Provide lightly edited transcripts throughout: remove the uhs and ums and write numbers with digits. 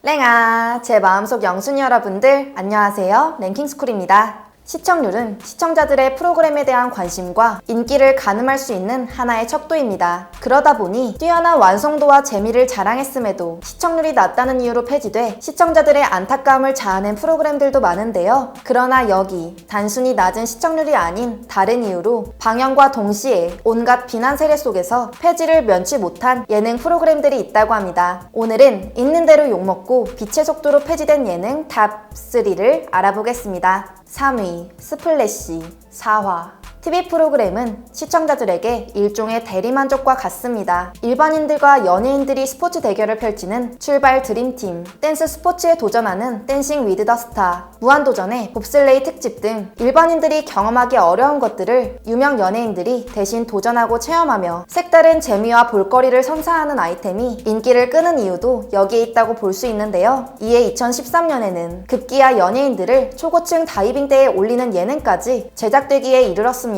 랭아, 제 마음속 영순이 여러분들 안녕하세요. 랭킹스쿨입니다. 시청률은 시청자들의 프로그램에 대한 관심과 인기를 가늠할 수 있는 하나의 척도입니다. 그러다 보니 뛰어난 완성도와 재미를 자랑했음에도 시청률이 낮다는 이유로 폐지돼 시청자들의 안타까움을 자아낸 프로그램들도 많은데요. 그러나 여기 단순히 낮은 시청률이 아닌 다른 이유로 방영과 동시에 온갖 비난 세례 속에서 폐지를 면치 못한 예능 프로그램들이 있다고 합니다. 오늘은 있는 대로 욕먹고 빛의 속도로 폐지된 예능 탑 3를 알아보겠습니다. 3위 스플래시 4화 TV 프로그램은 시청자들에게 일종의 대리만족과 같습니다. 일반인들과 연예인들이 스포츠 대결을 펼치는 출발 드림팀, 댄스 스포츠에 도전하는 댄싱 위드 더 스타, 무한도전의 봅슬레이 특집 등 일반인들이 경험하기 어려운 것들을 유명 연예인들이 대신 도전하고 체험하며 색다른 재미와 볼거리를 선사하는 아이템이 인기를 끄는 이유도 여기에 있다고 볼 수 있는데요. 이에 2013년에는 급기야 연예인들을 초고층 다이빙대에 올리는 예능까지 제작되기에 이르렀습니다.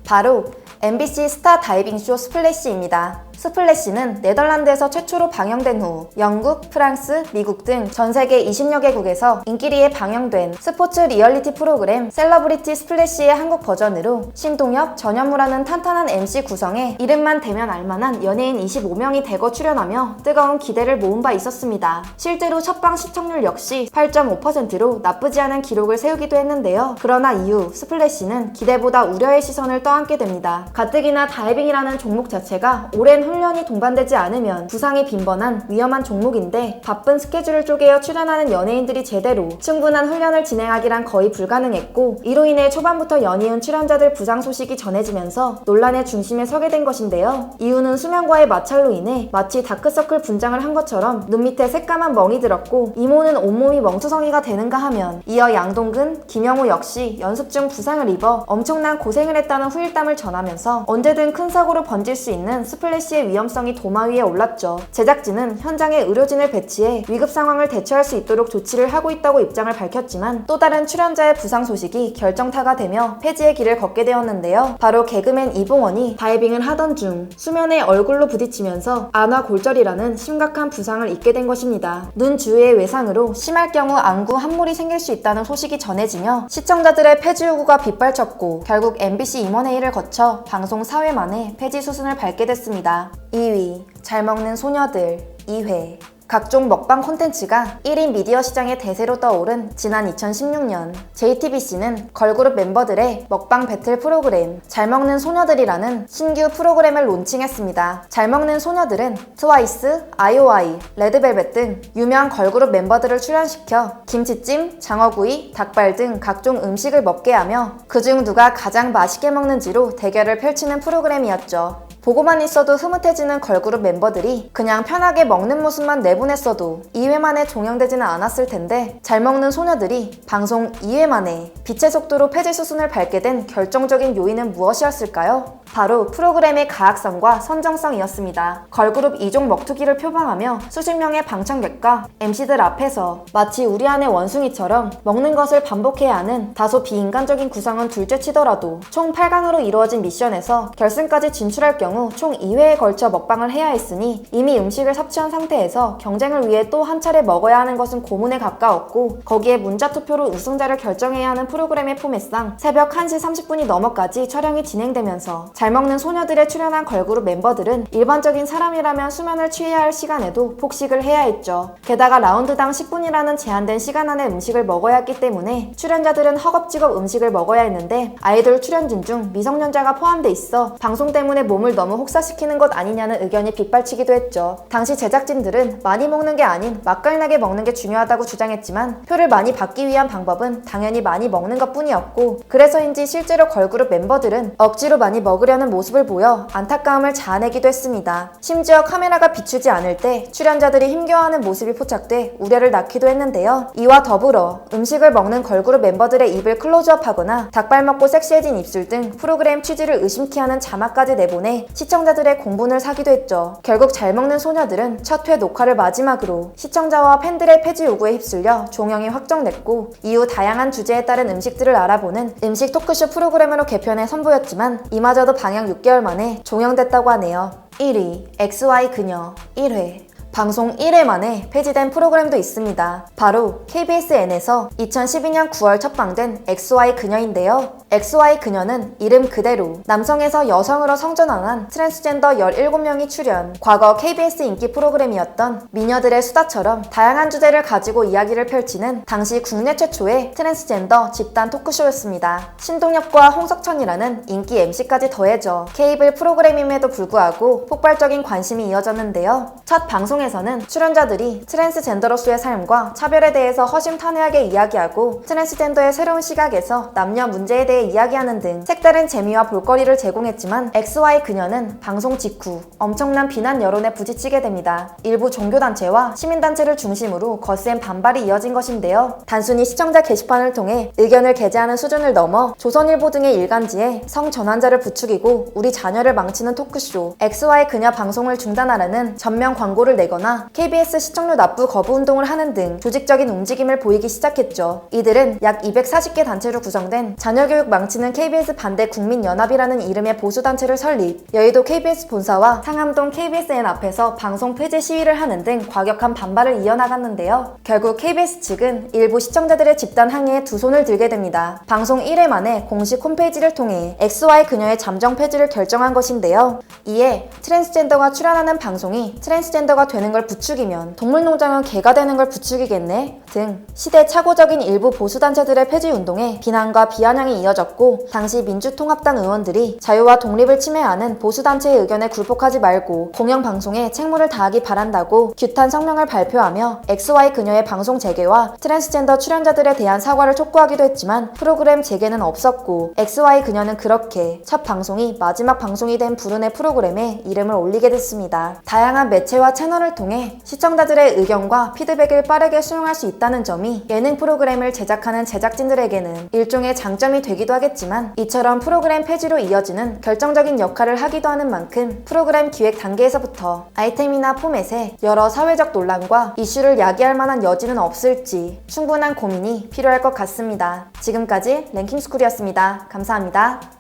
바로 MBC 스타 다이빙쇼 스플래시입니다. 스플래시는 네덜란드에서 최초로 방영된 후 영국, 프랑스, 미국 등 전 세계 20여 개국에서 인기리에 방영된 스포츠 리얼리티 프로그램 셀러브리티 스플래시의 한국 버전으로 신동엽, 전현무라는 탄탄한 MC 구성에 이름만 대면 알만한 연예인 25명이 대거 출연하며 뜨거운 기대를 모은 바 있었습니다. 실제로 첫방 시청률 역시 8.5%로 나쁘지 않은 기록을 세우기도 했는데요. 그러나 이후 스플래시는 기대보다 우려의 시선을 떠안게 됩니다. 가뜩이나 다이빙이라는 종목 자체가 오랜 훈련이 동반되지 않으면 부상이 빈번한 위험한 종목인데 바쁜 스케줄을 쪼개어 출연하는 연예인들이 제대로 충분한 훈련을 진행하기란 거의 불가능했고, 이로 인해 초반부터 연이은 출연자들 부상 소식이 전해지면서 논란의 중심에 서게 된 것인데요. 이유는 수면과의 마찰로 인해 마치 다크서클 분장을 한 것처럼 눈 밑에 새까만 멍이 들었고 이모는 온몸이 멍투성이가 되는가 하면, 이어 양동근, 김영호 역시 연습 중 부상을 입어 엄청난 고생을 했다는 후일담을 전하면서 언제든 큰 사고로 번질 수 있는 스플래시의 위험성이 도마 위에 올랐죠. 제작진은 현장에 의료진을 배치해 위급 상황을 대처할 수 있도록 조치를 하고 있다고 입장을 밝혔지만 또 다른 출연자의 부상 소식이 결정타가 되며 폐지의 길을 걷게 되었는데요. 바로 개그맨 이봉원이 다이빙을 하던 중 수면에 얼굴로 부딪히면서 안화골절이라는 심각한 부상을 입게 된 것입니다. 눈 주위의 외상으로 심할 경우 안구 함몰이 생길 수 있다는 소식이 전해지며 시청자들의 폐지 요구가 빗발쳤고 결국 MBC 임원회의를 거쳐 방송 4회 만에 폐지 수순을 밟게 됐습니다. 2위 잘 먹는 소녀들 2회 각종 먹방 콘텐츠가 1인 미디어 시장의 대세로 떠오른 지난 2016년 JTBC는 걸그룹 멤버들의 먹방 배틀 프로그램 잘 먹는 소녀들이라는 신규 프로그램을 론칭했습니다. 잘 먹는 소녀들은 트와이스, 아이오아이, 레드벨벳 등 유명 걸그룹 멤버들을 출연시켜 김치찜, 장어구이, 닭발 등 각종 음식을 먹게 하며 그중 누가 가장 맛있게 먹는지로 대결을 펼치는 프로그램이었죠. 보고만 있어도 흐뭇해지는 걸그룹 멤버들이 그냥 편하게 먹는 모습만 내보냈어도 2회 만에 종영되지는 않았을 텐데, 잘 먹는 소녀들이 방송 2회 만에 빛의 속도로 폐지 수순을 밟게 된 결정적인 요인은 무엇이었을까요? 바로 프로그램의 가학성과 선정성이었습니다. 걸그룹 이종 먹투기를 표방하며 수십 명의 방청객과 MC들 앞에서 마치 우리 안의 원숭이처럼 먹는 것을 반복해야 하는 다소 비인간적인 구성은 둘째치더라도 총 8강으로 이루어진 미션에서 결승까지 진출할 경우 총 2회에 걸쳐 먹방을 해야 했으니 이미 음식을 섭취한 상태에서 경쟁을 위해 또 한 차례 먹어야 하는 것은 고문에 가까웠고, 거기에 문자투표로 우승자를 결정해야 하는 프로그램의 포맷상 새벽 1시 30분이 넘어까지 촬영이 진행되면서 잘 먹는 소녀들에 출연한 걸그룹 멤버들은 일반적인 사람이라면 수면을 취해야 할 시간에도 폭식을 해야 했죠. 게다가 라운드당 10분이라는 제한된 시간 안에 음식을 먹어야 했기 때문에 출연자들은 허겁지겁 음식을 먹어야 했는데, 아이돌 출연진 중 미성년자가 포함돼 있어 방송 때문에 몸을 너무 혹사시키는 것 아니냐는 의견이 빗발치기도 했죠. 당시 제작진들은 많이 먹는 게 아닌 맛깔나게 먹는 게 중요하다고 주장했지만 표를 많이 받기 위한 방법은 당연히 많이 먹는 것 뿐이었고, 그래서인지 실제로 걸그룹 멤버들은 억지로 많이 먹으려는 모습을 보여 안타까움을 자아내기도 했습니다. 심지어 카메라가 비추지 않을 때 출연자들이 힘겨워하는 모습이 포착돼 우려를 낳기도 했는데요. 이와 더불어 음식을 먹는 걸그룹 멤버들의 입을 클로즈업하거나 닭발 먹고 섹시해진 입술 등 프로그램 취지를 의심케 하는 자막까지 내보내 시청자들의 공분을 사기도 했죠. 결국 잘 먹는 소녀들은 첫 회 녹화를 마지막으로 시청자와 팬들의 폐지 요구에 휩쓸려 종영이 확정됐고, 이후 다양한 주제에 따른 음식들을 알아보는 음식 토크쇼 프로그램으로 개편해 선보였지만 이마저도 방영 6개월 만에 종영됐다고 하네요. 1위 XY 그녀 1회 방송 1회 만에 폐지된 프로그램도 있습니다. 바로 KBSN에서 2012년 9월 첫방된 XY 그녀인데요. XY 그녀는 이름 그대로 남성에서 여성으로 성전환한 트랜스젠더 17명이 출연, 과거 KBS 인기 프로그램이었던 미녀들의 수다처럼 다양한 주제를 가지고 이야기를 펼치는 당시 국내 최초의 트랜스젠더 집단 토크쇼였습니다. 신동엽과 홍석천이라는 인기 MC까지 더해져 케이블 프로그램임에도 불구하고 폭발적인 관심이 이어졌는데요. 첫 방송에서는 출연자들이 트랜스젠더로서의 삶과 차별에 대해서 허심탄회하게 이야기하고 트랜스젠더의 새로운 시각에서 남녀 문제에 대해 이야기하는 등 색다른 재미와 볼거리를 제공했지만 XY 그녀는 방송 직후 엄청난 비난 여론에 부딪히게 됩니다. 일부 종교단체와 시민단체를 중심으로 거센 반발이 이어진 것인데요. 단순히 시청자 게시판을 통해 의견을 게재하는 수준을 넘어 조선일보 등의 일간지에 성전환자를 부추기고 우리 자녀를 망치는 토크쇼 XY 그녀 방송을 중단하라는 전면 광고를 내거나 KBS 시청률 납부 거부 운동을 하는 등 조직적인 움직임을 보이기 시작했죠. 이들은 약 240개 단체로 구성된 자녀교육 망치는 KBS 반대 국민연합이라는 이름의 보수단체를 설립, 여의도 KBS 본사와 상암동 KBSN 앞에서 방송 폐지 시위를 하는 등 과격한 반발을 이어나갔는데요. 결국 KBS 측은 일부 시청자들의 집단 항의에 두 손을 들게 됩니다. 방송 1회 만에 공식 홈페이지를 통해 XY 그녀의 잠정 폐지를 결정한 것인데요. 이에 트랜스젠더가 출연하는 방송이 트랜스젠더가 되는 걸 부추기면 동물농장은 개가 되는 걸 부추기겠네 등 시대착오적인 일부 보수단체들의 폐지 운동에 비난과 비아냥이 이어졌고, 당시 민주통합당 의원들이 자유와 독립을 침해하는 보수단체의 의견에 굴복하지 말고 공영방송에 책무를 다하기 바란다고 규탄 성명을 발표하며 XY 그녀의 방송 재개와 트랜스젠더 출연자들에 대한 사과를 촉구하기도 했지만 프로그램 재개는 없었고, XY 그녀는 그렇게 첫 방송이 마지막 방송이 된 불운의 프로그램에 이름을 올리게 됐습니다. 다양한 매체와 채널을 통해 시청자들의 의견과 피드백을 빠르게 수용할 수 있다는 점이 예능 프로그램을 제작하는 제작진들에게는 일종의 장점이 되기도 하겠지만, 이처럼 프로그램 폐지로 이어지는 결정적인 역할을 하기도 하는 만큼 프로그램 기획 단계에서부터 아이템이나 포맷에 여러 사회적 논란과 이슈를 야기할 만한 여지는 없을지 충분한 고민이 필요할 것 같습니다. 지금까지 랭킹스쿨이었습니다. 감사합니다.